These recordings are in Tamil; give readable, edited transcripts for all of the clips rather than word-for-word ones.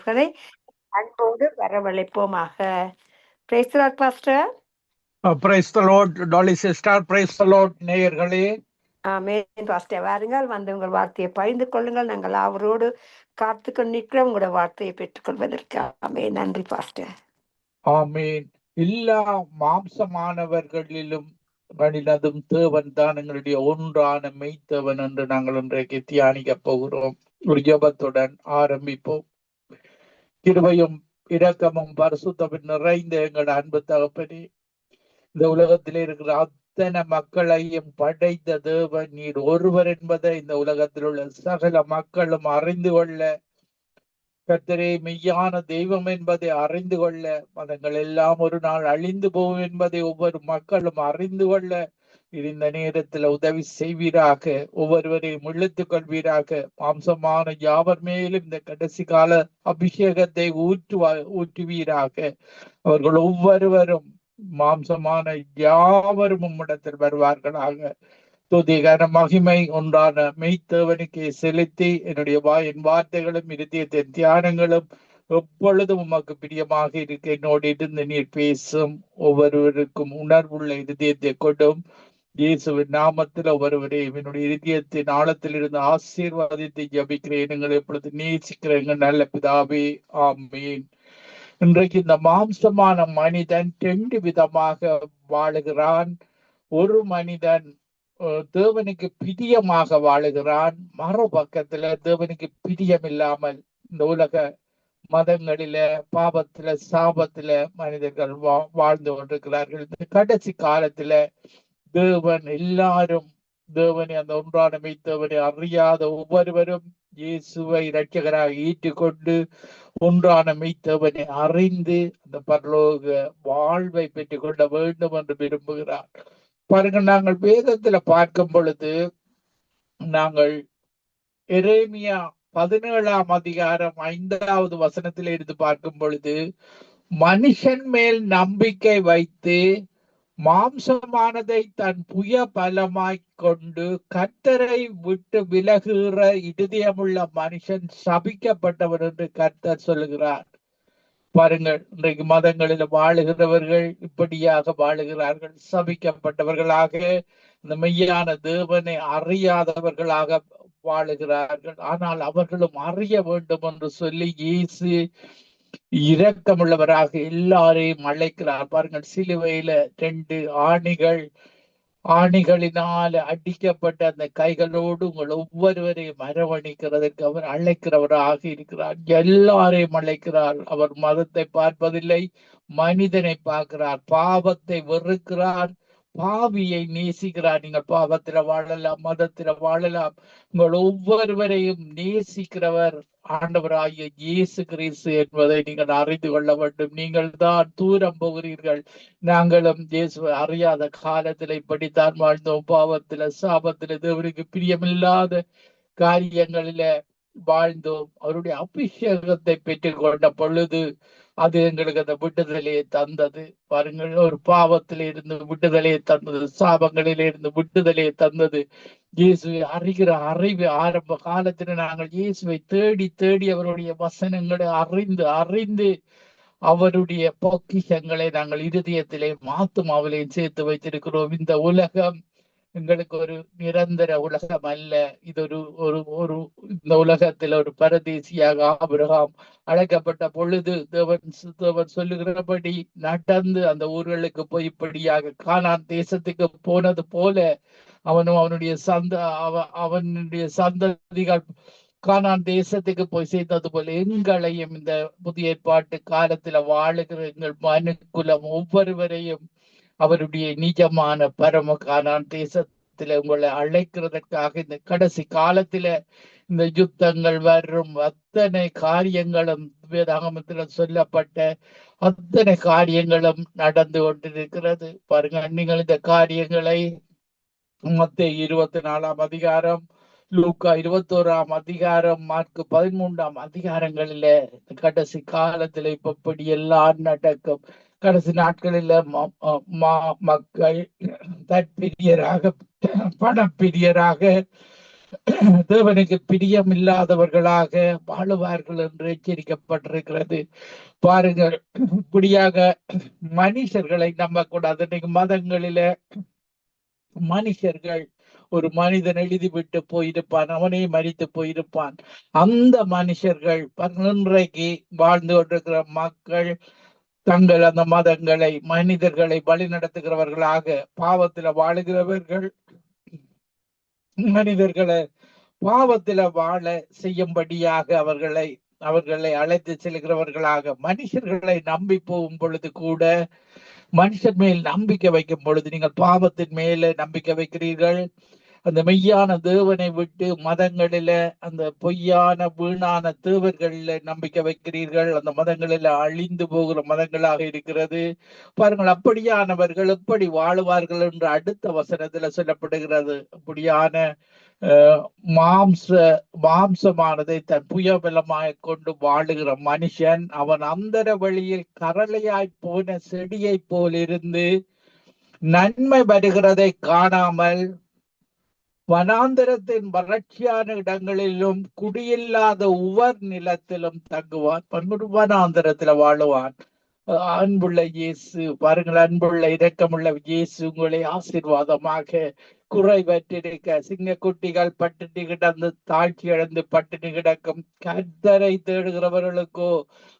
அவர்களை அன்போடு வரவழைப்போமாக. Praise the Lord pastor. Praise the Lord Dolly sister. Praise the Lord நேயர்களே. Amen pastor. வாருங்கள், வந்து உங்கள் வார்த்தையை பகிர்ந்து கொள்ளுங்கள். நாங்கள் அவரோடு காத்துக்கொண்டு நிற்கிறோம் உங்களோட வார்த்தையை பெற்றுக்கொள்வதற்கு. ஆமென். நன்றி பாஸ்டர். ஆமீன். எல்லா மாம்சமானவர்களிலும் கடினதும் தேவன் தான் எங்களுடைய ஒன்றான மெய்த்தவன் என்று நாங்கள் இன்றைக்கு தியானிக்க போகிறோம். ஒரு ஜெபத்துடன் ஆரம்பிப்போம். கிருபையும் இரக்கமும் பரிசுத்தமும் நிறைந்த எங்கள் அன்பு தகப்பனே, இந்த உலகத்திலே இருக்கிற அத்தனை மக்களையும் படைத்த தேவன் நீர் ஒருவர் என்பதை இந்த உலகத்தில் உள்ள சகல மக்களும் அறிந்து கொள்ள, கர்த்தரே மெய்யான தெய்வம் என்பதை அறிந்து கொள்ள, மதங்கள் எல்லாம் ஒரு நாள் அழிந்து போகும் என்பதை ஒவ்வொரு மக்களும் அறிந்து கொள்ள இந்த நேரத்தில் உதவி செய்வீராக. ஒவ்வொருவரையும் இழுத்துக் கொள்வீராக. மாம்சமான யாவர் மேலும் இந்த கடைசி கால அபிஷேகத்தை ஊற்றுவீராக. அவர்கள் ஒவ்வொருவரும் மாம்சமான யாவரும் உம்மிடத்தில் வருவார்களாக. துதிகர மகிமை ஒன்றான மெய்த்தேவனுக்கு செலுத்தி என்னுடைய என் வார்த்தைகளும் இருதயத்தின் தியானங்களும் எப்பொழுதும் உமக்கு பிரியமாக இருக்க என்னோடு இருந்து நீர் பேசும். ஒவ்வொருவருக்கும் உணர்வுள்ள இருதயத்தை கொண்டும் இயேசுவின் நாமத்தில் ஒவ்வொருவரையும் என்னுடைய இருதயத்தின் ஆழத்தில் இருந்து ஆசீர்வாதத்தை ஜபிக்கிறேன். எங்களை எப்பொழுது நேசிக்கிறேன் நல்ல பிதாவே, ஆமீன். இன்றைக்கு இந்த மாம்சமான மனிதன் 2 விதமாக வாழுகிறான். ஒரு மனிதன் தேவனுக்கு பிரியமாக வாழுகிறான், மறுபக்கத்துல தேவனுக்கு பிரியம் இல்லாமல் இந்த உலக மதங்களில பாவத்துல சாபத்துல மனிதர்கள் வாழ்ந்து கொண்டிருக்கிறார்கள். இந்த கடைசி காலத்துல தேவன் எல்லாரும் தேவனை, அந்த ஒன்றான மெய்த்தேவனை அறியாத ஒவ்வொருவரும் இயேசுவை இரட்சகராக ஈட்டுக்கொண்டு ஒன்றான மெய்த்தேவனை அறிந்து அந்த பரலோக வாழ்வை பெற்றுக் கொள்ள வேண்டும் என்று விரும்புகிறார். பாருங்க, நாங்கள் வேதத்துல பார்க்கும் பொழுது நாங்கள் எரேமியா 17ஆம் அதிகாரம் 5வது வசனத்தில இருந்து பார்க்கும் பொழுது, மனுஷன் மேல் நம்பிக்கை வைத்து மாம்சமானதை தன் புய பலமாய் கொண்டு கர்த்தரை விட்டு விலகுகிற இருதயமுள்ள மனுஷன் சபிக்கப்பட்டவர் என்று கர்த்தர் சொல்லுகிறார். பாருங்கள், இன்றைக்கு மதங்களில் வாழுகிறவர்கள் இப்படியாக வாழுகிறார்கள். சபிக்கப்பட்டவர்களாக, இந்த மெய்யான தேவனை அறியாதவர்களாக வாழுகிறார்கள். ஆனால் அவர்களும் அறிய வேண்டும் என்று சொல்லி இயேசு இரக்கமுள்ளவராக எல்லாரையும் அழைக்கிறார். பாருங்கள், சிலுவையில 2 ஆணிகளினால அடிக்கப்பட்ட அந்த கைகளோடு உங்கள் ஒவ்வொருவரையும் அரவணைக்கிறதற்கு அவர் அழைக்கிறவராக இருக்கிறார். எல்லாரையும் அழைக்கிறார். அவர் மதத்தை பார்ப்பதில்லை, மனிதனை பார்க்கிறார். பாவத்தை வெறுக்கிறார், பாவியை நேசிக்கிறார். நீங்கள் பாவத்தில வாழலாம், மதத்தில வாழலாம், உங்கள் ஒவ்வொருவரையும் நேசிக்கிறவர் ஆண்டவராகிய இயேசு கிறிஸ்து என்பதை நீங்கள் அறிந்து கொள்ள வேண்டும். நீங்கள் தான் தூரம் போகிறீர்கள். நாங்களும் இயேசுவை அறியாத காலத்துல இப்படித்தான் வாழ்ந்தோம். பாவத்தில சாபத்தில தேவனுக்கு பிரியமில்லாத காரியங்களில வாழ்ந்தோம். அவருடைய அபிஷேகத்தை பெற்றுக் கொண்ட பொழுது அது எங்களுக்கு அந்த விடுதலையை தந்தது. பாருங்கள், ஒரு பாவத்தில இருந்து விடுதலையை தந்தது, சாபங்களில இருந்து விடுதலையை தந்தது. இயேசுவை அறிகிற அறிவு ஆரம்ப காலத்துல நாங்கள் இயேசுவை தேடி தேடி அவருடைய வசனங்களை அறிந்து அவருடைய பொக்கிஷங்களை நாங்கள் இருதயத்திலே மாத்துமாவிலையும் சேர்த்து வைத்திருக்கிறோம். இந்த உலகம் எங்களுக்கு ஒரு நிரந்தர உலகம் அல்ல. இது ஒரு இந்த உலகத்தில் ஒரு பரதேசியாக ஆபிரகாம் அழைக்கப்பட்ட பொழுது தேவன் சொல்லுகிறபடி நடந்து அந்த ஊர்களுக்கு போய் இப்படியாக கானான் தேசத்துக்கு போனது போல அவனும் அவனுடைய சந்ததிகள் கானான் தேசத்துக்கு போய் சேர்ந்தது போல எங்களையும் இந்த புதிய ஏற்பாட்டு காலத்துல வாழுகிற எங்கள் மனுக்குலம் ஒவ்வொருவரையும் அவருடைய நிஜமான பரம கானான் தேசத்துல உங்களை அழைக்கிறதற்காக இந்த கடைசி காலத்துல இந்த யுத்தங்கள் வரும் அத்தனை காரியங்களும் வேதாகமத்துல சொல்லப்பட்ட அத்தனை காரியங்களும் நடந்து கொண்டிருக்கிறது. பாருங்க, நீங்கள் இந்த காரியங்களை மத்தேயு 24ஆம் அதிகாரம், லூக்கா 21ஆம் அதிகாரம், மார்க்கு 13ஆம் அதிகாரங்களில கடைசி காலத்துல இப்படி எல்லாம் நடக்கும். கடைசி நாட்களில மக்கள் தற்பிரியராக, பணப்பிரியராக, தேவனுக்கு பிரியம் இல்லாதவர்களாக வாழுவார்கள் என்று எச்சரிக்கப்பட்டிருக்கிறது. பாருங்கள், இப்படியாக மனுஷர்களை நம்பக்கூடாது. இன்னைக்கு மதங்களில மனுஷர்கள், ஒரு மனிதன் எழுதிவிட்டு போயிருப்பான், அவனே மரித்து போயிருப்பான். அந்த மனுஷர்கள் இன்றைக்கு வாழ்ந்து கொண்டிருக்கிற மக்கள் தங்கள் அந்த மதங்களை, மனிதர்களை வழி நடத்துகிறவர்களாக பாவத்தில் வாழுகிறவர்கள், மனிதர்களை பாவத்தில வாழ செய்யும்படியாக அவர்களை அழைத்து செல்கிறவர்களாக, மனுஷர்களை நம்பி போகும் பொழுது கூட, மனுஷன் மேல் நம்பிக்கை வைக்கும் பொழுது நீங்கள் பாவத்தின் மேல நம்பிக்கை வைக்கிறீர்கள். அந்த மெய்யான தேவனை விட்டு மதங்களில, அந்த பொய்யான வீணான தேவர்களில நம்பிக்கை வைக்கிறீர்கள். அந்த மதங்களில அழிந்து போகிற மதங்களாக இருக்கிறது. பாருங்கள், அப்படியானவர்கள் எப்படி வாழுவார்கள் என்று அடுத்த வசனத்துல சொல்லப்படுகிறது. அப்படியான மாம்சமானதை தன் புயபலமாய் கொண்டு வாழுகிற மனுஷன், அவன் அந்தர வழியில் கரளையாய் போன செடியை போல் இருந்து நன்மை வருகிறதை காணாமல் வனாந்தரத்தின் வறட்சியான இடங்களிலும் குடியில்லாத உவர் நிலத்திலும் தங்குவான். வனாந்தரத்துல வாழுவான். அன்புள்ள இயேசு, பாருங்கள், அன்புள்ள இரக்கமுள்ள இயேசு உங்களை ஆசீர்வாதமாக குறைவற்றிருக்க, சிங்க குட்டிகள் பட்டினி கிடந்து தாழ்ச்சி அடைந்து பட்டினி கிடக்கும் கர்த்தரை தேடுகிறவர்களுக்கோ,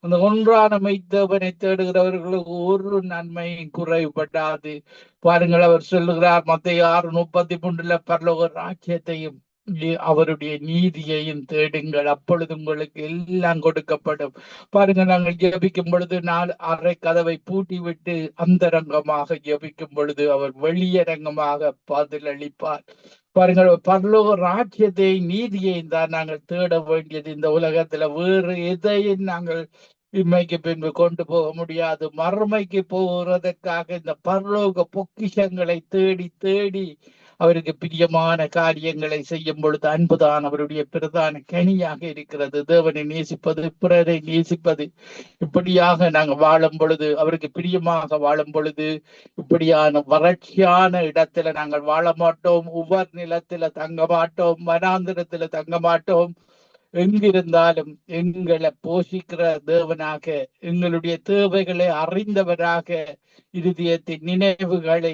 அந்த ஒன்றான மெய்த்தேவனை தேடுகிறவர்களுக்கு ஒரு நன்மையும் குறைபடாது. பாருங்கள், அவர் சொல்லுகிறார் மத்தேயு 6:33, பரலோக ராஜ்யத்தையும் அவருடைய நீதியையும் தேடுங்கள், அப்பொழுது உங்களுக்கு எல்லாம் கொடுக்கப்படும். பாருங்க, நாங்கள் ஜெபிக்கும் பொழுது அறை கதவை பூட்டி விட்டு அந்தரங்கமாக ஜெபிக்கும் பொழுது அவர் வெளியரங்கமாக பதிலளிப்பார். பாருங்கள், பரலோக ராஜ்யத்தை நீதியையும் தான் நாங்கள் தேட வேண்டியது. இந்த உலகத்துல வேறு எதையும் நாங்கள் இம்மைக்கு பின்பு கொண்டு போக முடியாது. மறுமைக்கு போகிறதற்காக இந்த பரலோக பொக்கிஷங்களை தேடி தேடி அவருக்கு பிரியமான காரியங்களை செய்யும் பொழுது அன்புதான் அவருடைய பிரதான கனியாக இருக்கிறது. தேவனை நேசிப்பது, பிறரை நேசிப்பது, இப்படியாக நாங்கள் வாழும் பொழுது, அவருக்கு பிரியமாக வாழும் பொழுது, இப்படியான வறட்சியான இடத்துல நாங்கள் வாழ மாட்டோம், உவர் நிலத்துல தங்க மாட்டோம், வனாந்திரத்துல தங்க மாட்டோம். எங்கிருந்தாலும் எங்களை போஷிக்கிற தேவனாக, எங்களுடைய தேவைகளை அறிந்தவராக, இருதயத்தின் நினைவுகளை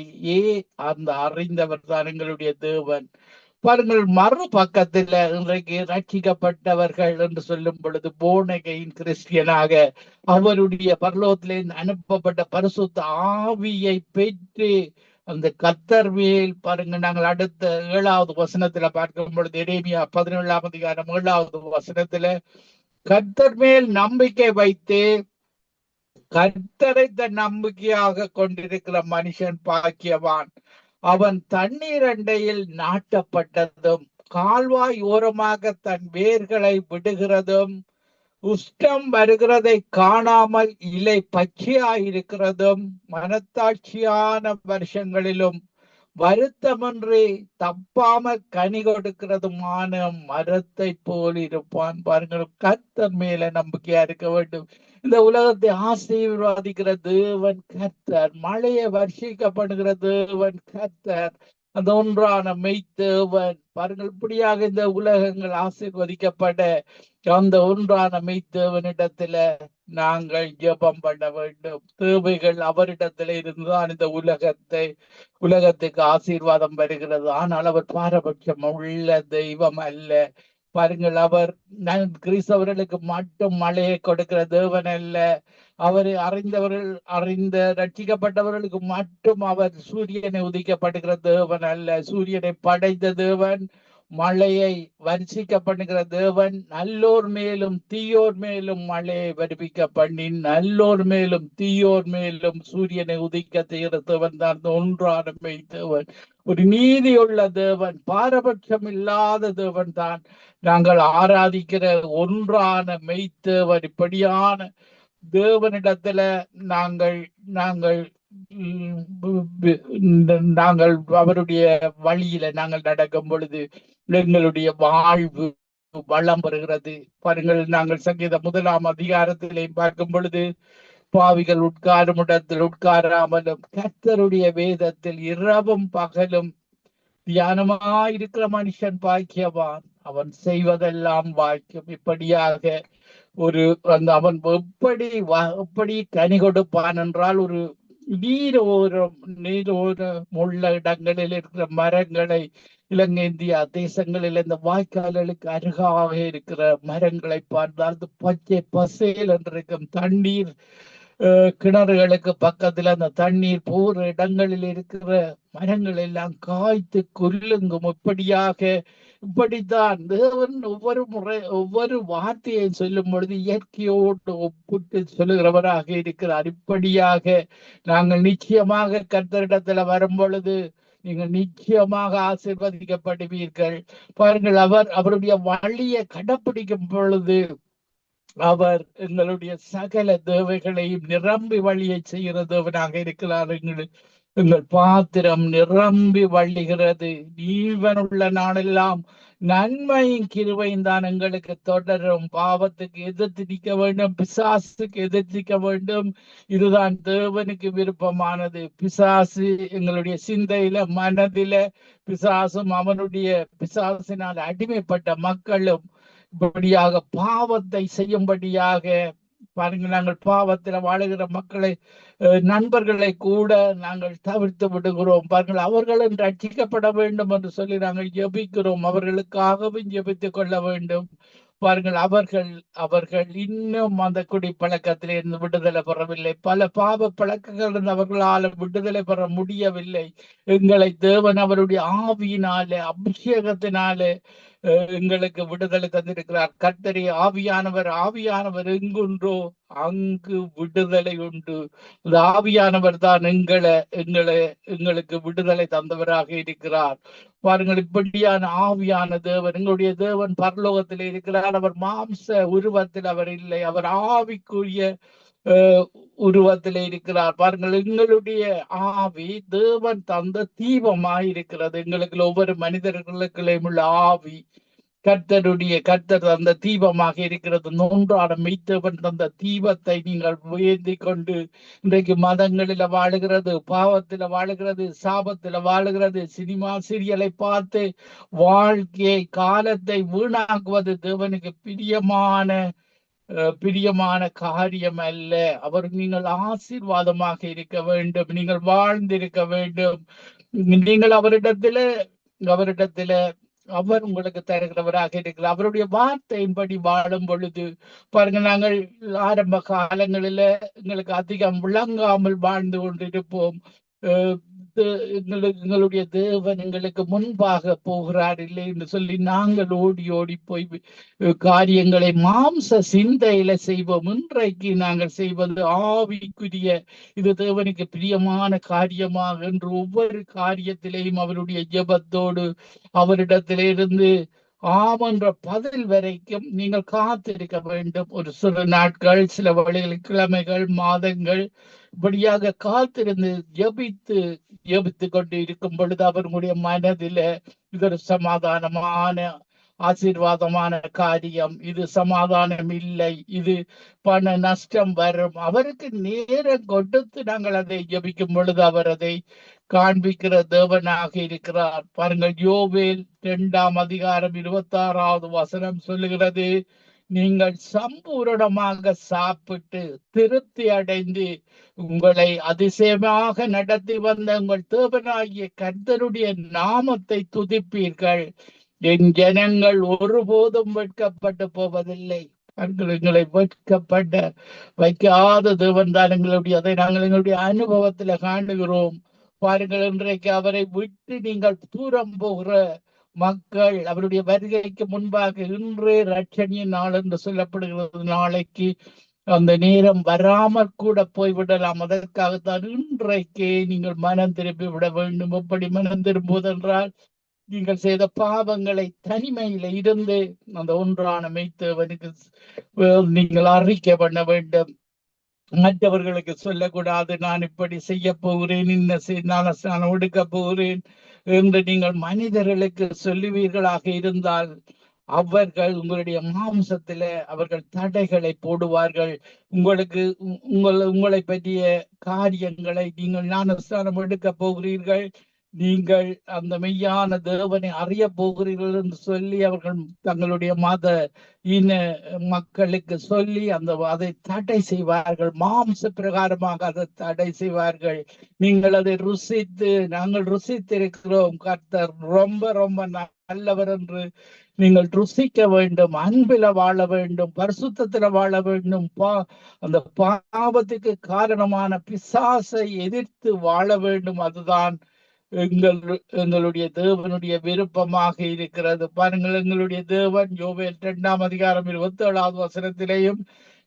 அந்த அறிந்தவர் தான் எங்களுடைய தேவன். பாருங்கள், மறு பக்கத்துல இன்றைக்கு ரட்சிக்கப்பட்டவர்கள் என்று சொல்லும் பொழுது, போனகையின் கிறிஸ்டியனாக அவருடைய பரலோகத்திலிருந்து அனுப்பப்பட்ட பரிசுத்த ஆவியை பெற்று அந்த கர்த்தர் மேல், பாருங்க, நாங்கள் அடுத்த 7வது வசனத்துல பார்க்கும் பொழுது, எரேமியா 17:7 கர்த்தர் மேல் நம்பிக்கை வைத்து கர்த்தரை தன் நம்பிக்கையாக கொண்டிருக்கிற மனுஷன் பாக்கியவான். அவன் தண்ணீர் அண்டையில் நாட்டப்பட்டதும் கால்வாய் ஓரமாக தன் வேர்களை விடுகிறதும் உஷ்டம் வருகிறதை காணாமல் இலை பச்சையாயிருக்கிறதும் மனத்தாட்சியான வருஷங்களிலும் வருத்தமின்றி தப்பாமல் கனி கொடுக்கிறதுமான மரத்தை போல் இருப்பான். பாருங்கள், கர்த்தர் மேல நம்பிக்கையா இருக்க வேண்டும். இந்த உலகத்தை ஆசீர்வாதிக்கிற தேவன் கர்த்தர், மழையை வர்ஷிக்கப்படுகிற தேவன் கர்த்தர், அந்த ஒன்றான மெய்த்தேவன். பாருங்கள், இப்படியாக இந்த உலகங்கள் ஆசீர்வதிக்கப்பட அந்த ஒன்றான மெய்த்தேவனிடத்துல நாங்கள் ஜெபம் பண்ண வேண்டும். தேவைகள் அவரிடத்துல இருந்துதான் இந்த உலகத்துக்கு ஆசீர்வாதம் வருகிறது. ஆனால் அவர் பாரபட்சம் உள்ள தெய்வம் அல்ல. பாருங்கள், அவர் கிறிஸ்தவர்களுக்கு மட்டும் மழையை கொடுக்கிற தேவன் அல்ல. அவரை அறிந்த ரட்சிக்கப்பட்டவர்களுக்கு மட்டும் அவர் சூரியனை உதிக்கப்படுகிற தேவன் அல்ல. சூரியனை படைத்த தேவன், மழையை வருஷிக்கப்படுகிற தேவன், நல்லோர் மேலும் தீயோர் மேலும் மழையை வருவிக்க பண்ணி நல்லோர் மேலும் தீயோர் மேலும் சூரியனை உதிக்க செய்கிற தேவன் தான் ஒன்றான மெய்த்தேவன். ஒரு நீதியுள்ள தேவன், பாரபட்சம் இல்லாத தேவன் தான் நாங்கள் ஆராதிக்கிற ஒன்றான மெய்த்தேவன். இப்படியான தேவனிடத்துல நாங்கள் நாங்கள் அவருடைய வழியில நாங்கள் நடக்கும் பொழுது எங்களுடைய வாழ்வு வளம் பெறுகிறது. பாருங்கள், நாங்கள் சங்கீதம் 1ஆம் அதிகாரத்திலே பார்க்கும் பொழுது, பாவிகள் உட்காரும் இடத்தில் உட்காராமலும் கர்த்தருடைய வேதத்தில் இரவும் பகலும் தியானமாயிருக்கிற மனுஷன் பாக்கியவான், அவன் செய்வதெல்லாம் வாய்க்கும். இப்படியாக ஒரு அவன் எப்படி கனி கொடுப்பான் என்றால், ஒரு நீரோரம் நீரோரம் உள்ள இடங்களில் இருக்கிற மரங்களை, இலங்கை இந்தியா தேசங்களில் இந்த வாய்க்கால்களுக்கு அருகாக இருக்கிற மரங்களை பார்த்தால் அது பச்சை பசேல் என்றிருக்கும். தண்ணீர் கிணறுகளுக்கு பக்கத்துல அந்த தண்ணீர் போற இடங்களில் இருக்கிற மரங்கள் எல்லாம் காய்த்து கொல்லுங்கும். இப்படித்தான் தேவன் ஒவ்வொரு வார்த்தையை சொல்லும் பொழுது இயற்கையோடு ஒப்பிட்டு சொல்லுகிறவராக இருக்கிறார். இப்படியாக நாங்கள் நிச்சயமாக கர்த்தரிடத்துல வரும் பொழுது நீங்கள் நிச்சயமாக ஆசீர்வதிக்கப்படுவீர்கள். பாருங்கள், அவருடைய வழியை கடைப்பிடிக்கும் பொழுது அவர் எங்களுடைய சகல தேவைகளையும் நிரம்பி வழியை செய்கிற தேவனாக இருக்கிறார். எங்கள் பாத்திரம் நிரம்பி வழிகிறது. ஜீவனுள்ள நாளெல்லாம் நன்மையும் கிருபையும் தான் எங்களுக்கு தொடரும். பாவத்துக்கு எதிர்த்து நிற்க வேண்டும், பிசாசுக்கு எதிர்த்து நிற்க வேண்டும். இதுதான் தேவனுக்கு விருப்பமானது. பிசாசு எங்களுடைய சிந்தையில, மனதில பிசாசும் அவனுடைய பிசாசினால் அடிமைப்பட்ட மக்களும் இப்படியாக பாவத்தை செய்யும்படியாக, பாருங்கள், நாங்கள் பாவத்தில் வாழுகிற மக்களை, நண்பர்களை கூட நாங்கள் தவிர்த்து விடுகிறோம். பாருங்கள், அவர்களும் ரட்சிக்கப்பட வேண்டும் என்று சொல்லி நாங்கள் ஜெபிக்கிறோம். அவர்களுக்காகவும் ஜெபித்துக் கொள்ள வேண்டும். பாருங்கள், அவர்கள் இன்னும் அந்த குடி பழக்கத்திலே இருந்து விடுதலை பெறவில்லை. பல பாவ பழக்கங்கள் அவர்களால் விடுதலை பெற முடியவில்லை. எங்களை தேவன் அவருடைய ஆவியினாலே, அபிஷேகத்தினாலே எங்களுக்கு விடுதலை தந்திருக்கிறார். கர்த்தரே ஆவியானவர் எங்குண்டோ அங்கு விடுதலை உண்டு. இந்த ஆவியானவர் தான் எங்களுக்கு விடுதலை தந்தவராக இருக்கிறார். பாருங்கள், இப்படியான ஆவியான தேவன், எங்களுடைய தேவன் பரலோகத்தில் இருக்கிறார். அவர் மாம்ச உருவத்தில் அவர் இல்லை, அவர் ஆவிக்குரிய உருவத்திலே இருக்கிறார். பாருங்கள், எங்களுடைய ஆவி தேவன் தந்த தீபமாய் இருக்கிறது. எங்களுக்கு ஒவ்வொரு மனிதர்களுக்குள்ளேயும் உள்ள ஆவி கர்த்தர் தந்த தீபமாக இருக்கிறது. நோன்றாட மெய்த்தவன் தந்த தீபத்தை நீங்கள் உயர்த்தி கொண்டு இன்றைக்கு மதங்களில வாழுகிறது, பாவத்தில வாழுகிறது, சாபத்தில வாழுகிறது, சினிமா சீரியலை பார்த்து வாழ்க்கையை காலத்தை வீணாக்குவது தேவனுக்கு பிரியமான காரியம் அல்ல. அவர் நீங்கள் ஆசீர்வாதமாக இருக்க வேண்டும், நீங்கள் வாழ்ந்திருக்க வேண்டும். நீங்கள் அவரிடத்துல அவர் உங்களுக்கு தருகிறவராக இருக்கிறார். அவருடைய வார்த்தையின்படி வாழும் பொழுது பாருங்க, நாங்கள் ஆரம்ப காலங்களில எங்களுக்கு அதிகம் விளங்காமல் வாழ்ந்து கொண்டிருப்போம். எங்களுடைய தேவன் எங்களுக்கு முன்பாக போகிறார் இல்லை என்று சொல்லி நாங்கள் ஓடி போய் காரியங்களை மாம்ச சிந்தையில செய்வோம். இன்றைக்கு நாங்கள் செய்வது ஆவிக்குரிய, இது தேவனுக்கு பிரியமான காரியமாக என்று ஒவ்வொரு காரியத்திலேயும் அவருடைய ஜெபத்தோடு அவரிடத்திலிருந்து ஆமன்ற பதில் வரைக்கும் நீங்கள் காத்திருக்க வேண்டும். ஒரு சில நாட்கள், சில வழிகள், கிழமைகள், மாதங்கள் இப்படியாக காத்திருந்து ஜெபித்து கொண்டு இருக்கும் பொழுது அவர்களுடைய மனதில இது ஒரு சமாதானமான ஆசீர்வாதமான காரியம், இது சமாதானம் இல்லை, இது பண நஷ்டம் வரும். அவருக்கு நேரம் கொடுத்து நாங்கள் அதை ஜெபிக்கும் பொழுது அவர் அதை காண்பிக்கிற தேவனாக இருக்கிறார். பாருங்கள், யோவேல் 2ஆம் அதிகாரம் 26வது வசனம் சொல்லுகிறது, நீங்கள் சம்பூரணமாக சாப்பிட்டு திருப்தி அடைந்து உங்களை அதிசயமாக நடத்தி வந்த உங்கள் தேவனாகிய கர்த்தருடைய நாமத்தை துதிப்பீர்கள். என் ஜனங்கள் ஒருபோதும் வெட்கப்பட்டு போவதில்லை. எங்களை வெட்கப்பட்ட வைக்காத தேவன் தான் அதை நாங்கள் எங்களுடைய அனுபவத்துல காணுகிறோம். பாருங்கள், இன்றைக்கு அவரை விட்டு நீங்கள் தூரம் போகிற மக்கள், அவருடைய வருகைக்கு முன்பாக இன்றே ரட்சணிய நாள் என்று சொல்லப்படுகிறது. நாளைக்கு அந்த நேரம் வராமல் கூட போய்விடலாம். அதற்காகத்தான் இன்றைக்கே நீங்கள் மனம் திருப்பி விட வேண்டும். எப்படி மனம் திரும்புவதென்றால், நீங்கள் செய்த பாவங்களை தனிமையில இருந்து அந்த ஒன்றான மெய்த்தவனுக்கு நீங்கள் அறிக்கை பண்ண வேண்டும். மற்றவர்களுக்கு சொல்லக்கூடாது, நான் இப்படி செய்ய போகிறேன், நான் ஒடுக்க போகிறேன் என்று நீங்கள் மனிதர்களுக்கு சொல்லுவீர்களாக இருந்தால் அவர்கள் உங்களுடைய மாம்சத்தில அவர்கள் தடைகளை போடுவார்கள். உங்களை பற்றிய காரியங்களை நீங்கள் ஞானஸ்தானம் எடுக்க போகிறீர்கள், நீங்கள் அந்த மெய்யான தேவனை அறிய போகிறீர்கள் என்று சொல்லி அவர்கள் தங்களுடைய மத இன மக்களுக்கு சொல்லி அதை தடை செய்வார்கள். மாம்ச பிரகாரமாக அதை தடை செய்வார்கள். நீங்கள் அதை ருசித்து, நாங்கள் ருசித்திருக்கிறோம், கர்த்தர் ரொம்ப ரொம்ப நல்லவர் என்று நீங்கள் ருசிக்க வேண்டும். அன்பில வாழ வேண்டும், பரிசுத்தத்துல வாழ வேண்டும். அந்த பாவத்துக்கு காரணமான பிசாசை எதிர்த்து வாழ வேண்டும். அதுதான் எங்களுடைய தேவனுடைய விருப்பமாக இருக்கிறது. பாருங்கள், எங்களுடைய தேவன் யோவேல் 2:27 வசனத்திலேயும்,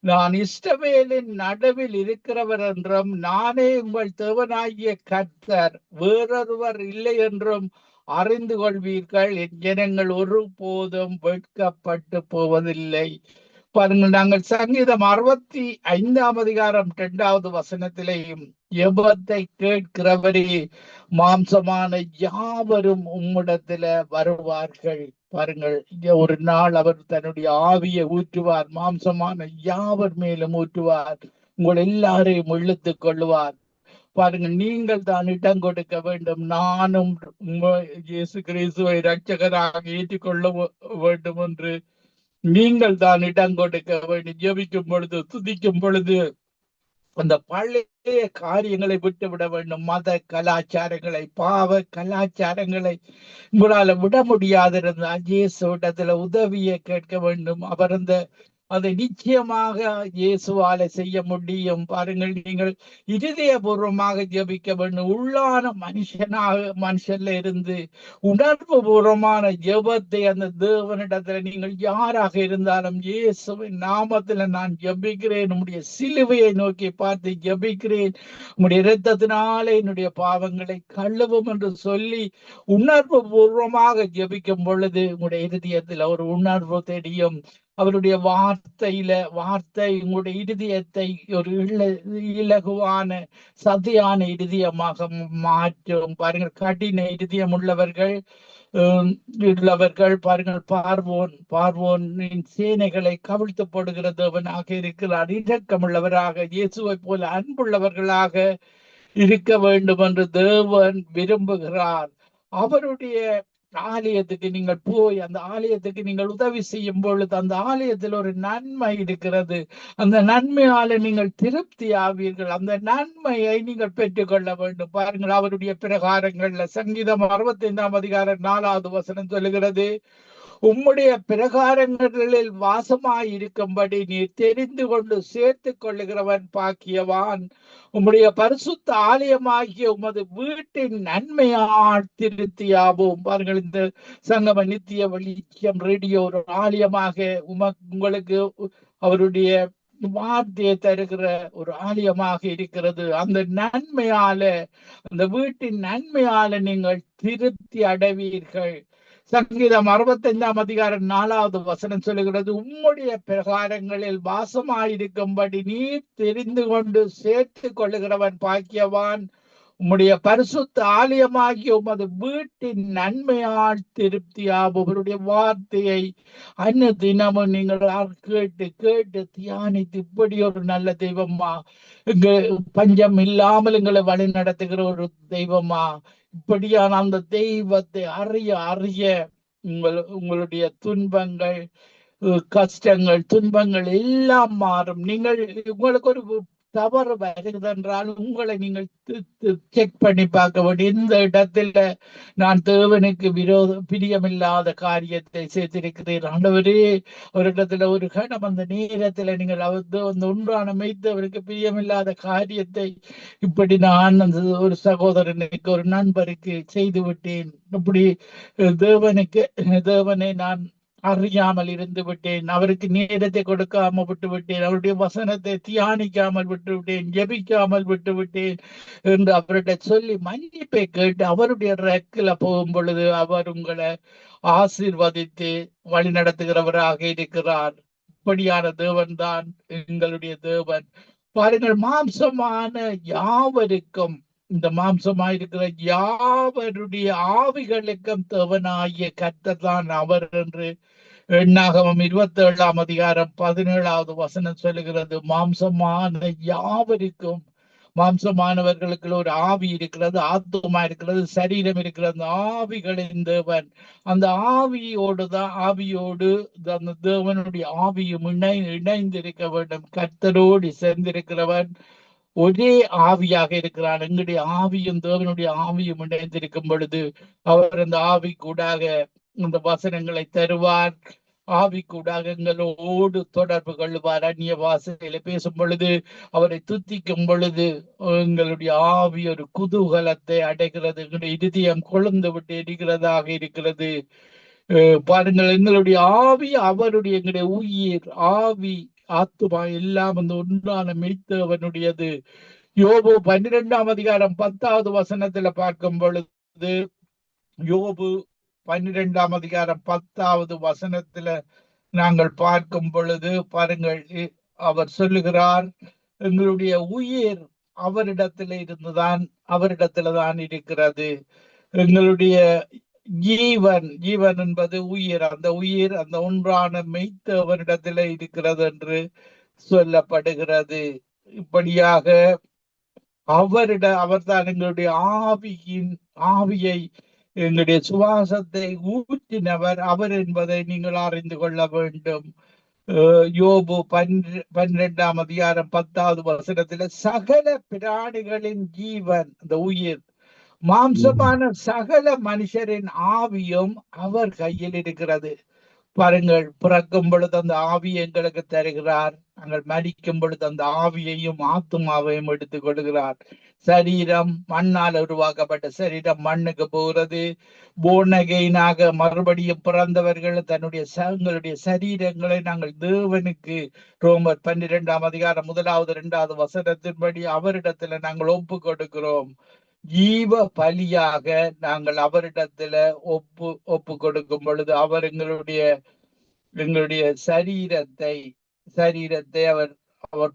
நான் இஸ்ரவேலின் நடுவில் இருக்கிறவர் என்றும் நானே உங்கள் தேவனாகிய கர்த்தர், வேறொருவர் இல்லை என்றும் அறிந்து கொள்வீர்கள். என் ஜனங்கள் ஒருபோதும் வெட்கப்பட்டு போவதில்லை. பாருங்கள், நாங்கள் சங்கீதம் 65 வசனத்திலேயும், எபத்தை கேட்கிறவரே மாம்சமான யாவரும் உம்மிடத்துல வருவார்கள். பாருங்கள், ஒரு நாள் அவர் தன்னுடைய ஆவியை ஊற்றுவார், மாம்சமான யாவர் மேலும் ஊற்றுவார், உங்கள் எல்லாரையும் இழுத்துக் கொள்ளுவார். பாருங்கள், நீங்கள் தான் இடம் கொடுக்க வேண்டும். நானும் இயேசு கிறிஸ்துவை இரட்சகராக ஏற்றுக்கொள்ள வேண்டும் என்று நீங்கள் தான் இடம் கொடுக்க வேண்டும். ஜெபிக்கும் பொழுது, துதிக்கும் பொழுது அந்த பழைய காரியங்களை விட்டுவிட வேண்டும். மத கலாச்சாரங்களை, பாவ கலாச்சாரங்களை உங்களால விட முடியாதிருந்தால் இயேசுவிடத்துல உதவியை கேட்க வேண்டும். அவர் அதை நிச்சயமாக இயேசுவால செய்ய முடியும். பாருங்கள், நீங்கள் இருதயபூர்வமாக ஜெபிக்க வேண்டும். உள்ளான மனுஷன்ல இருந்து உணர்வு பூர்வமான ஜெபத்தை அந்த தேவனிடத்துல, நீங்கள் யாராக இருந்தாலும், இயேசுவின் நாமத்துல நான் ஜெபிக்கிறேன், உம்முடைய சிலுவையை நோக்கி பார்த்து ஜெபிக்கிறேன், உம்முடைய இரத்தத்தினாலே என்னுடைய பாவங்களை கழுவும் என்று சொல்லி உணர்வு பூர்வமாக ஜெபிக்கும் பொழுது உங்களுடைய இருதயத்தில் ஒரு உணர்வு தெரியும். அவருடைய வார்த்தை உங்களுடைய இருதயத்தை ஒரு இலகுவான சதையான இருதயமாக மாற்றும். பாருங்கள், கடின இருதயம் உள்ளவர்கள் பாருங்கள், பார்வோனின் சேனைகளை கவிழ்த்து போடுகிற தேவனாக இருக்கிறார். இரக்கமுள்ளவராக, இயேசுவை போல அன்புள்ளவர்களாக இருக்க வேண்டும் என்று தேவன் விரும்புகிறார். அவருடைய ஆலயத்துக்கு நீங்கள் போய் அந்த ஆலயத்துக்கு நீங்கள் உதவி செய்யும் பொழுது அந்த ஆலயத்தில் ஒரு நன்மை இருக்கிறது. அந்த நன்மையால நீங்கள் திருப்தி ஆவீர்கள். அந்த நன்மையை நீங்கள் பெற்றுக்கொள்ள வேண்டும். பாருங்கள், அவருடைய பிரகாரங்கள்ல சங்கீதம் 65:4 வசனம் சொல்லுகிறது, உம்முடைய பிரகாரங்களில் வாசமாயிருக்கும்படி நீ தெரிந்து கொண்டு சேர்த்து கொள்ளுகிறவன் பாக்கியவான். உம்முடைய பரிசுத்த ஆலயமாகிய உமது வீட்டின் நன்மையால் திருப்தியாவோம். பாருங்கள், இந்த சங்கம நித்திய வெளிச்சம் ரேடியோ ஒரு ஆலயமாக உங்களுக்கு அவருடைய வார்த்தையை தருகிற ஒரு ஆலயமாக இருக்கிறது. அந்த நன்மையால, அந்த வீட்டின் நன்மையால நீங்கள் திருப்தி அடைவீர்கள். சங்கீதம் 65:4 வசனம் சொல்லுகிறது, உம்முடைய பிரகாரங்களில் வாசமாயிருக்கும்படி நீ தெரிந்து கொண்டு சேர்த்து கொள்ளுகிறவன் பாக்கியவான். உம்முடைய பரிசுத்த ஆலயமாகிய உமது வீட்டின் நன்மையால் திருப்தியாகும். அவருடைய வார்த்தையை அன்ன தினமும் நீங்கள் கேட்டு கேட்டு தியானித்து, இப்படி ஒரு நல்ல தெய்வமா, பஞ்சம் இல்லாமல் எங்களை வழி நடத்துகிற ஒரு தெய்வமா, இப்படியான அந்த தெய்வத்தை அறிய அறிய உங்களுடைய துன்பங்கள், கஷ்டங்கள், துன்பங்கள் எல்லாம் மாறும். உங்களுக்கு ஒரு தவறு வருகிறதென்றால் உங்களை நீங்கள் செக் பண்ணி பார்க்க வேண்டும். இந்த இடத்துல நான் தேவனுக்கு பிரியமில்லாத காரியத்தை செய்திருக்கிறேன். ஆண்டவரே, ஒரு இடத்துல ஒரு கணம் அந்த நேரத்துல நீங்கள் அந்த ஒன்றான மெய்த்தவருக்கு பிரியமில்லாத காரியத்தை இப்படி நான் அந்த ஒரு சகோதரனுக்கு, ஒரு நண்பருக்கு செய்து விட்டேன். இப்படி தேவனை நான் அறியாமல் இருந்து விட்டேன், அவருக்கு நேரத்தை கொடுக்காம விட்டு விட்டேன், அவருடைய வசனத்தை தியானிக்காமல் விட்டு விட்டேன், ஜெபிக்காமல் விட்டு விட்டேன் என்று அவர்கிட்ட சொல்லி மன்னிப்பை கேட்டு அவருடைய ரெக்கில போகும் பொழுது அவர் உங்களை ஆசீர்வதித்து வழி நடத்துகிறவராக இருக்கிறார். இப்படியான தேவன் தான் எங்களுடைய தேவன். பாருங்கள், மாம்சமான யாவருக்கும், இந்த மாம்சமாயிருக்கிற யாவருடைய ஆவிகளுக்கும் தேவனாகிய கர்த்தர் தான் அவர் என்று எண்ணாகமம் 27:17 வசனம் சொல்லுகிறது. மாம்சமான யாவருக்கும், மாம்சமானவர்களுக்கு ஒரு ஆவி இருக்கிறது, ஆத்துமா இருக்கிறது, சரீரம் இருக்கிறது. அந்த ஆவிகளின் தேவன், அந்த ஆவியோடு அந்த தேவனுடைய ஆவியும் இணைந்திருக்க வேண்டும். கர்த்தரோடு சேர்ந்திருக்கிறவன் ஒரே ஆவியாக இருக்கிறான். எங்களுடைய ஆவியும் தேவனுடைய ஆவியும் இணைந்திருக்கும் பொழுது அவர் அந்த ஆவி கூடாக இந்த வசனங்களை தருவார். ஆவி கூடாக எங்களோடு தொடர்பு கொள்ளுவார். அந்நிய வாசையில பேசும் பொழுது, அவரை துதிக்கும் பொழுது எங்களுடைய ஆவி ஒரு குதூகலத்தை அடைகிறது. எங்களுடைய இருதயம் கொழுந்து விட்டு எரிகிறதாக இருக்கிறது. பாருங்கள், எங்களுடைய ஆவி அவருடைய, எங்களுடைய உயிர், ஆவி, ஆத்துமா எல்லாம் அந்த ஒன்றான மெய்த்தவனுடையது. யோபு 12ஆம் அதிகாரம் 10வது வசனத்துல பார்க்கும் பொழுது, யோபு 12ஆம் அதிகாரம் 10வது வசனத்துல நாங்கள் பார்க்கும் பொழுது பாருங்கள், அவர் சொல்லுகிறார், எங்களுடைய உயிர் அவரிடத்தில்தான் இருக்கிறது. எங்களுடைய ஜீவன் என்பது உயிர், அந்த ஒன்றான மெய்த்தவரிடத்திலே இருக்கிறது என்று சொல்லப்படுகிறது. இப்படியாக அவர்தான் எங்களுடைய ஆவியை, எங்களுடைய சுவாசத்தை ஊற்றினவர் அவர் என்பதை நீங்கள் அறிந்து கொள்ள வேண்டும். யோபு 12ஆம் அதிகாரம் 10வது வசனத்துல சகல பிராணிகளின் ஜீவன், அந்த உயிர், மாம்சமான சகல மனுஷரின் ஆவியும் அவர் கையில் இருக்கிறது. பாருங்கள், பிறக்கும் பொழுது அந்த ஆவியை எங்களுக்கு தருகிறார். நாங்கள் மரிக்கும் பொழுது அந்த ஆவியையும் ஆத்துமாவையும் எடுத்துக் கொள்கிறார். சரீரம், மண்ணால் உருவாக்கப்பட்ட சரீரம் மண்ணுக்கு போகிறது. போனகைனாக மறுபடியும் பிறந்தவர்கள் தங்களுடைய சரீரங்களை நாங்கள் தேவனுக்கு, ரோமர் 12ஆம் அதிகாரம் 1வது 2வது வசனத்தின்படி அவரிடத்துல நாங்கள் ஒப்பு கொடுக்கிறோம். ஜீவ பலியாக நாங்கள் அவரிடத்துல ஒப்பு கொடுக்கும் பொழுது அவர் எங்களுடைய சரீரத்தை அவர்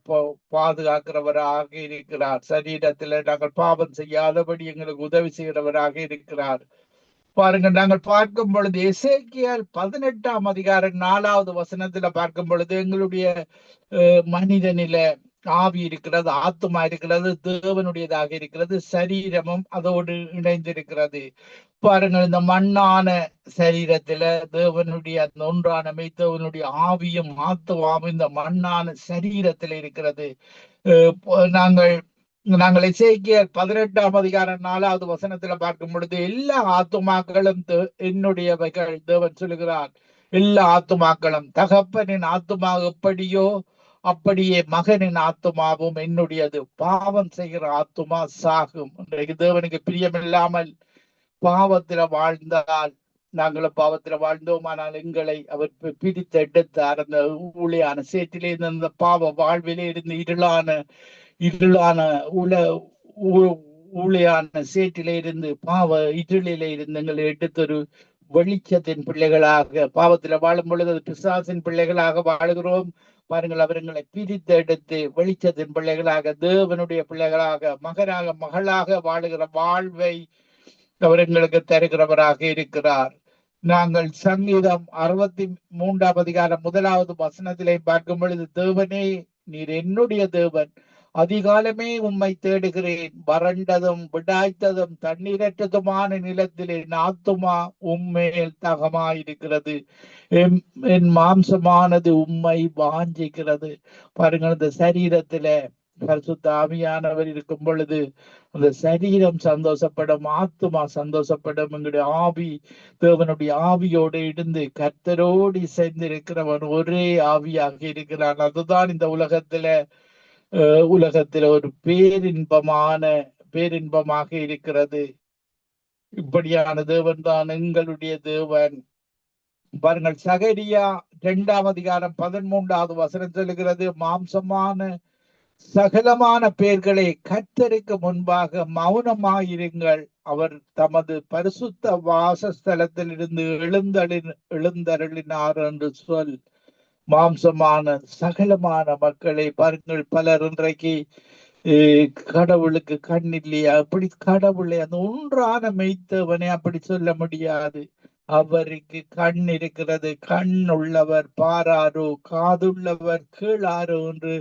பாதுகாக்கிறவராக இருக்கிறார். சரீரத்துல நாங்கள் பாவம் செய்யாதபடி எங்களுக்கு உதவி செய்கிறவராக இருக்கிறார். பாருங்க, நாங்கள் பார்க்கும் பொழுது எசேக்கியேல் 18ஆம் அதிகாரம் 4வது வசனத்துல பார்க்கும் பொழுது எங்களுடைய மனிதனில ஆவி இருக்கிறது, ஆத்துமா இருக்கிறது, தேவனுடையதாக இருக்கிறது, சரீரமும் அதோடு இணைந்திருக்கிறது. பாருங்கள், இந்த மண்ணான சரீரத்துல தேவனுடைய அந்த ஒன்றான மெய்த்தவனுடைய ஆவியும் ஆத்துமாவும் இந்த மண்ணான சரீரத்தில் இருக்கிறது. நாங்கள் எசேக்கியேல் 18ஆம் அதிகாரம் 4வது வசனத்துல பார்க்கும் பொழுது எல்லா ஆத்துமாக்களும் என்னுடையவைகள். தேவன் சொல்லுகிறார், எல்லா ஆத்துமாக்களும், தகப்பனின் ஆத்துமா எப்படியோ அப்படியே மகனின் ஆத்துமாவும் என்னுடையது. பாவம் செய்கிற ஆத்துமா சாகும். இன்றைக்கு தேவனுக்கு பிரியமில்லாமல் பாவத்தில வாழ்ந்தால், நாங்களும் பாவத்தில வாழ்ந்தோம், ஆனால் எங்களை அவர் பிரித்து எடுத்தார். அந்த ஊழியான சேற்றிலே இருந்து, அந்த பாவ வாழ்விலே இருந்து, இருளான ஊழியான சேற்றிலே இருந்து, பாவ இருளிலே இருந்து எங்களை எடுத்தொரு வெளிச்சத்தின் பிள்ளைகளாக, பாவத்தில வாழும் பொழுது பிசாசின் பிள்ளைகளாக வாழுகிறோம். பாருங்கள், அவர்களை பிரித்து எடுத்து வெளிச்சத்தின் பிள்ளைகளாக, தேவனுடைய பிள்ளைகளாக, மகளாக வாழுகிற வாழ்வை அவர் எங்களுக்கு தருகிறவராக இருக்கிறார். நாங்கள் சங்கீதம் 63ஆம் அதிகாரம் 1வது வசனத்திலே பார்க்கும் பொழுது, தேவனே நீர் என்னுடைய தேவன், அதிகாலமே உம்மை தேடுகிறேன், வறண்டதும் விடாய்த்ததும் தண்ணீரற்றதுமான நிலத்திலே ஆத்துமா உம்மேல் தகமாயிருக்கிறது, என் மாம்சமானது உம்மை வாஞ்சிக்கிறது. பாருங்கள், இந்த சரீரத்தில பரிசுத்த ஆவியானவர் இருக்கும் பொழுது அந்த சரீரம் சந்தோஷப்படும், ஆத்துமா சந்தோஷப்படும். எங்களுடைய ஆவி தேவனுடைய ஆவியோடு இருந்து கர்த்தரோடு சேர்ந்திருக்கிறவன் ஒரே ஆவியாக இருக்கிறான். அதுதான் இந்த உலகத்துல ஒரு பேரின்பமாக இருக்கிறது. இப்படியான தேவன் தான் எங்களுடைய தேவன். பாருங்கள், சகரியா 2ஆம் அதிகாரம் 13வது வசனம் சொல்லுகிறது, மாம்சமான சகலமான பேர்களை கர்த்தருக்கு முன்பாக மௌனமாயிருங்கள், அவர் தமது பரிசுத்த வாசஸ்தலத்தில் இருந்து எழுந்தருளினார் என்று சொல். மாம்சமான சகலமான மக்களை பாருங்கள். பலர் இன்றைக்கு கடவுளுக்கு கண் இல்லையா, அப்படி கடவுளை, அந்த ஒன்றான மெய்த்தவனை அப்படி சொல்ல முடியாது. அவருக்கு கண் இருக்கிறது, கண் உள்ளவர் பாராரோ, காதுள்ளவர் கேளாரோ என்று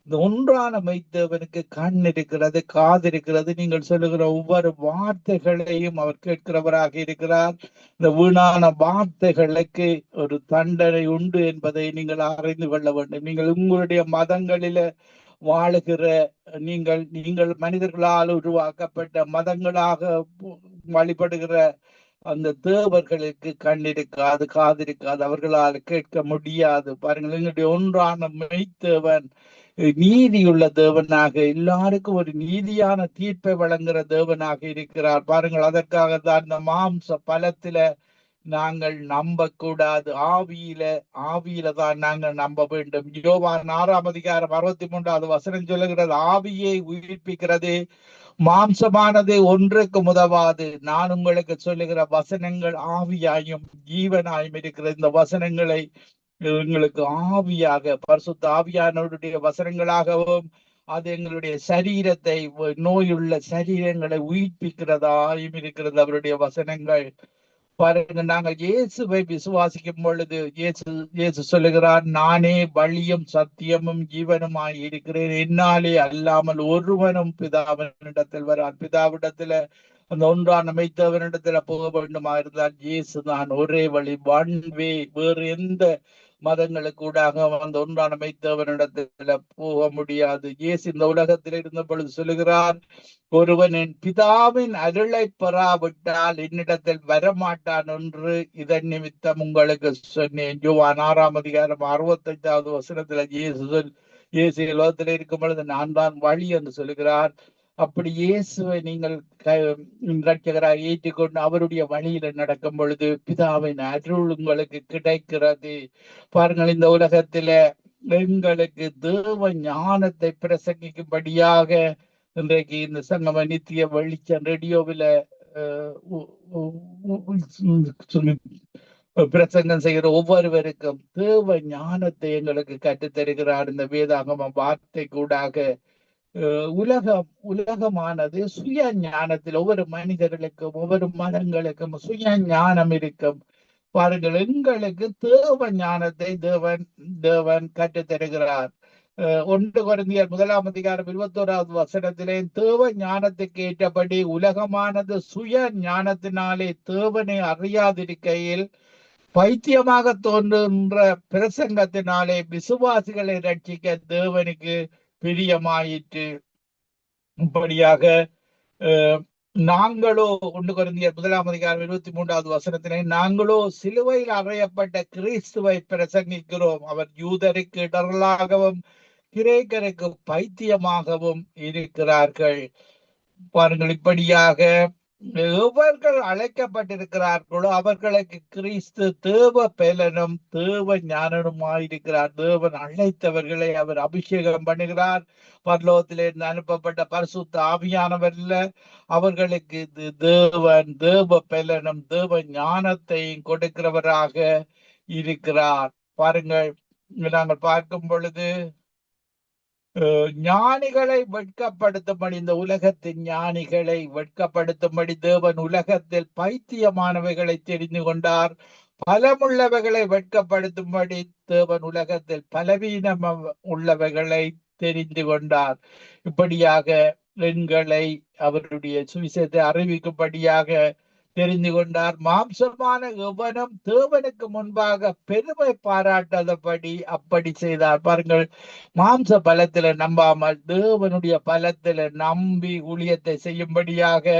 இந்த ஒன்றான மெய்த்தேவனுக்கு கண் இருக்கிறது, காது இருக்கிறது. நீங்கள் சொல்லுகிற ஒவ்வொரு வார்த்தைகளையும் அவர் கேட்கிறவராக இருக்கிறார். இந்த வீணான வார்த்தைகளுக்கு ஒரு தண்டனை உண்டு என்பதை நீங்கள் அறிந்து கொள்ள வேண்டும். நீங்கள் உங்களுடைய மதங்களில வாழுகிற நீங்கள் நீங்கள் மனிதர்களால் உருவாக்கப்பட்ட மதங்களாக வழிபடுகிற அந்த தேவர்களுக்கு கண் இருக்காது, காது இருக்காது, அவர்களால் கேட்க முடியாது. பாருங்கள், எங்களுடைய ஒன்றான மெய்த்தேவன் நீதியுள்ள தேவனாக, எல்லாருக்கும் ஒரு நீதியான தீர்ப்பை வழங்குகிற தேவனாக இருக்கிறார். பாருங்கள், அதற்காக தான் இந்த மாம்ச பலத்தில நாங்கள் நம்ப கூடாது. ஆவியில தான் நாங்கள் நம்ப வேண்டும். யோவான் 6:63 வசனம் சொல்லுகிறது, ஆவியை உயிர்ப்பிக்கிறது, மாம்சமானது ஒன்றுக்கு உதவாது. நான் உங்களுக்கு சொல்லுகிற வசனங்கள் ஆவியாயும் ஜீவனாயும் இருக்கிற இந்த வசனங்களை எங்களுக்கு ஆவியாக, பரிசுத்த ஆவியானவருடைய வசனங்களாகவும், அது எங்களுடைய சரீரத்தை, நோயுள்ள சரீரங்களை உயிர்ப்பிக்கிறதாயும் இருக்கிறது அவருடைய வசனங்கள். பாருங்க, நாங்கள் இயேசுவை விசுவாசிக்கும் பொழுது இயேசு சொல்லுகிறார், நானே வழியும் சத்தியமும் ஜீவனுமாய் இருக்கிறேன், என்னாலே அல்லாமல் ஒருவனும் பிதாவினிடத்தில் வரான். பிதாவிடத்துல அந்த ஒன்றான மெய்த்தவனிடத்துல போக வேண்டுமா இருந்தால் இயேசு தான் ஒரே வழி, ஒன் வே. வேறு எந்த மதங்களுக்கு கூடாக அந்த ஒன்றான மெய்த்தவனிடத்துல போக முடியாது. இயேசு இந்த உலகத்தில் இருந்த பொழுது சொல்லுகிறார், ஒருவன் என் பிதாவின் அருளை பெறாவிட்டால் என்னிடத்தில் வரமாட்டான் என்று இதன் நிமித்தம் உங்களுக்கு சொன்னேன். யோவான் 6:65 வசனத்துல இயேசு உலகத்தில் இருக்கும் பொழுது நான் தான் வழி என்று சொல்லுகிறார். அப்படி இயேசுவை நீங்கள் இரட்சகராக ஏற்றுக்கொண்டு அவருடைய வழியில நடக்கும் பொழுது பிதாவின் அருள் உங்களுக்கு கிடைக்கிறது. பாருங்கள், இந்த உலகத்தில எங்களுக்கு தேவ ஞானத்தை பிரசங்கிக்கும்படியாக இன்றைக்கு இந்த சங்கம நித்திய வெளிச்சம் ரேடியோவில பிரசங்கம் செய்கிற ஒவ்வொருவருக்கும் தேவ ஞானத்தை எங்களுக்கு கற்றுத்தருகிறார். இந்த வேதாகம வார்த்தை கூடாக உலகமானது சுய ஞானத்தில், ஒவ்வொரு மனிதர்களுக்கும் ஒவ்வொரு மதங்களுக்கும் சுய ஞானம் இருக்கும். பாருங்கள், எங்களுக்கு தேவ ஞானத்தை தேவன் கற்றுத்தருகிறார். 1 கொரிந்தியர் 1:21 வசனத்திலே, தேவ ஞானத்துக்கு ஏற்றபடி உலகமானது சுய ஞானத்தினாலே தேவனை அறியாதிருக்கையில் பைத்தியமாக தோன்றுகின்ற பிரசங்கத்தினாலே விசுவாசிகளை ரட்சிக்க தேவனுக்கு பிரியமாயிற்று. இப்படியாக நாங்களோ 1 கொரிந்தியர் 1:23 வசனத்திலே, நாங்களோ சிலுவையில் அறையப்பட்ட கிறிஸ்துவை பிரசங்கிக்கிறோம். அவர் யூதருக்கு இடரலாகவும் கிரேக்கருக்கு பைத்தியமாகவும் இருக்கிறார்கள். பாருங்கள், இப்படியாக எவர்கள் அழைக்கப்பட்டிருக்கிறார்களோ அவர்களுக்கு கிறிஸ்து தேவ பேலனும் தேவ ஞானனுமாயிருக்கிறார். தேவன் அழைத்தவர்களை அவர் அபிஷேகம் பண்ணுகிறார். பரலோகத்திலிருந்து அனுப்பப்பட்ட பரிசுத்த ஆவியானவர்ல அவர்களுக்கு தேவ பேலனும் தேவ ஞானத்தையும் கொடுக்கிறவராக இருக்கிறார். பாருங்கள், நாங்கள் பார்க்கும் பொழுது ஞானிகளை வெட்கப்படுத்தும்படி, இந்த உலகத்தின் ஞானிகளை வெட்கப்படுத்தும்படி தேவன் உலகத்தில் பைத்தியமானவைகளை தெரிந்து கொண்டார். பலமுள்ளவைகளை வெட்கப்படுத்தும்படி தேவன் உலகத்தில் பலவீனம் உள்ளவைகளை தெரிந்து கொண்டார். இப்படியாக எங்களை அவருடைய சுவிசேஷத்தை அறிவிக்கும்படியாக தெரிந்து கொண்டார். மாம்சமான எவனும் தேவனுக்கு முன்பாக பெருமை பாராட்டாதபடி அப்படி செய்தார். பாருங்கள், மாம்ச பலத்தில நம்பாமல் தேவனுடைய பலத்தில நம்பி ஊழியத்தை செய்யும்படியாக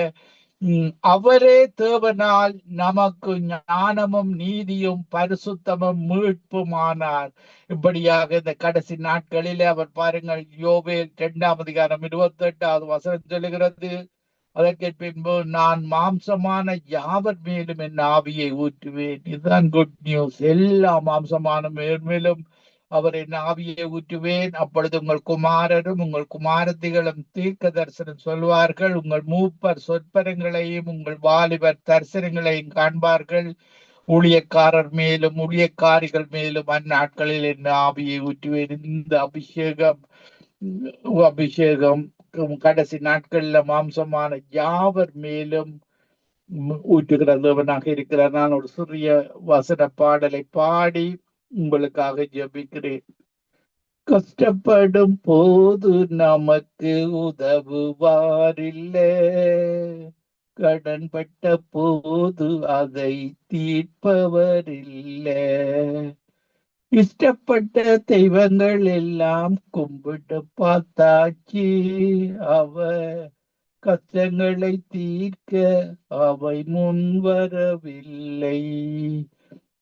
அவரே தேவனால் நமக்கு ஞானமும் நீதியும் பரிசுத்தமும் மீட்புமானார். இப்படியாக இந்த கடைசி நாட்களிலே அவர் பாருங்கள், யோவேல் 2:28 வசனம் சொல்லுகிறது, அதற்கு பின்பு நான் மாம்சமான யாவர் மேலும் என் ஆவியை ஊற்றுவேன். இதுதான் குட் நியூஸ். எல்லா மாம்சமான மேலும் அவர் என் ஆவியை ஊற்றுவேன். அப்பொழுது உங்கள் குமாரரும் உங்கள் குமாரத்திகளும் தீர்க்க தரிசனம் சொல்வார்கள். உங்கள் மூப்பர் சொற்பரங்களையும் உங்கள் வாலிபர் தரிசனங்களையும் காண்பார்கள். ஊழியக்காரர் மேலும் ஊழியக்காரிகள் மேலும் அந்நாட்களில் என் ஆவியை ஊற்றுவேன். இந்த அபிஷேகம் கடைசி நாட்கள்ல மாம்சமான யாவர் மேலும் ஊற்றுகிற தேவனாக இருக்கிறார். நான் ஒரு சிறிய வசன பாடலை பாடி உங்களுக்காக ஜெபிக்கிறேன். கஷ்டப்படும் போது நமக்கு உதவுவாரில்லை, கடன்பட்ட போது அதை தீர்ப்பவரில்லை. இஷ்டப்பட்ட தெய்வங்கள் எல்லாம் கும்பிட்டு பார்த்தாச்சு, அவர் கஷ்டங்களை தீர்க்க அவை முன் வரவில்லை.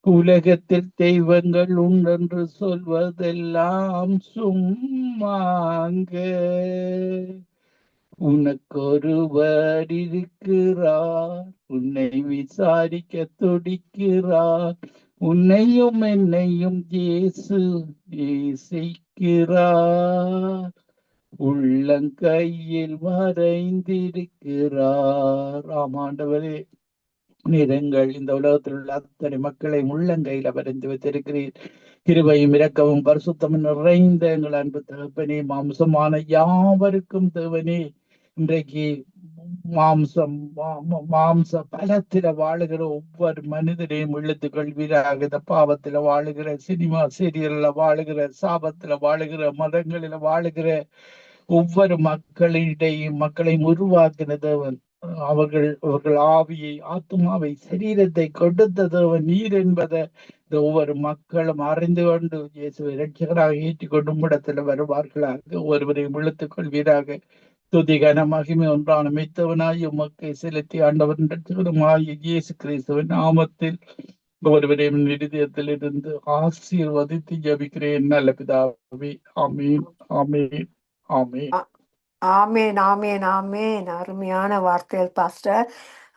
உலகத்தில் தெய்வங்கள் உண்டென்று சொல்வதெல்லாம் சும்மாங்க, உனக்கொருவர் இருக்கிறார், உன்னை விசாரிக்க துடிக்கிறார், உன்னையும் என்னையும் இயேசு நேசிக்கிறார், உள்ளங்கையில் மறைந்திருக்கிறார். ஆமாண்டவரே, நீரங்கள் இந்த உலகத்தில் உள்ள அத்தனை மக்களை உள்ளங்கையில வரைந்து வைத்திருக்கிறீர். கிருபையும் இரக்கமும் பரிசுத்தமும் நிறைந்த எங்கள் அன்பு தகப்பனே, மாம்சமான யாவருக்கும் தேவனே, இன்றைக்கு மாம்ச பலத்தில வாழுகிற ஒவ்வொரு மனிதனையும் இழுத்துக் கொள்வீராக. இந்த பாவத்தில வாழுகிற, சினிமா சீரியல்ல வாழுகிற, சாபத்தில வாழுகிற, மதங்களில வாழுகிற ஒவ்வொரு மக்களையும் உருவாக்கின தேவன், அவர்கள் ஆவியை, ஆத்மாவை, சரீரத்தை கொடுத்த தேவன் நீர் என்பதை இந்த ஒவ்வொரு மக்களும் அறிந்து கொண்டு இயேசுவை இரட்சகராக ஏற்றிக்கொண்டு உம்மிடத்தில் வருவார்களாக. ஒருவரையும் இழுத்துக் கொள்வீராக. துதிகன மகிமை ஒன்றான மெய்த்தவனாய் உமக்கை செலுத்தி ஆண்டவன் இரட்சகருமாய் இயேசு கிறிஸ்துவின் நாமத்தில் ஒருவரையும் நிருதயத்தில் இருந்து ஆசீர்வதித்து ஜபிக்கிறேன் நல்ல பிதாவே. ஆமீன், ஆமீன், ஆமீன். ஆமேன், ஆமேன், ஆமேன். அருமையான வார்த்தைகள் பாஸ்டர்.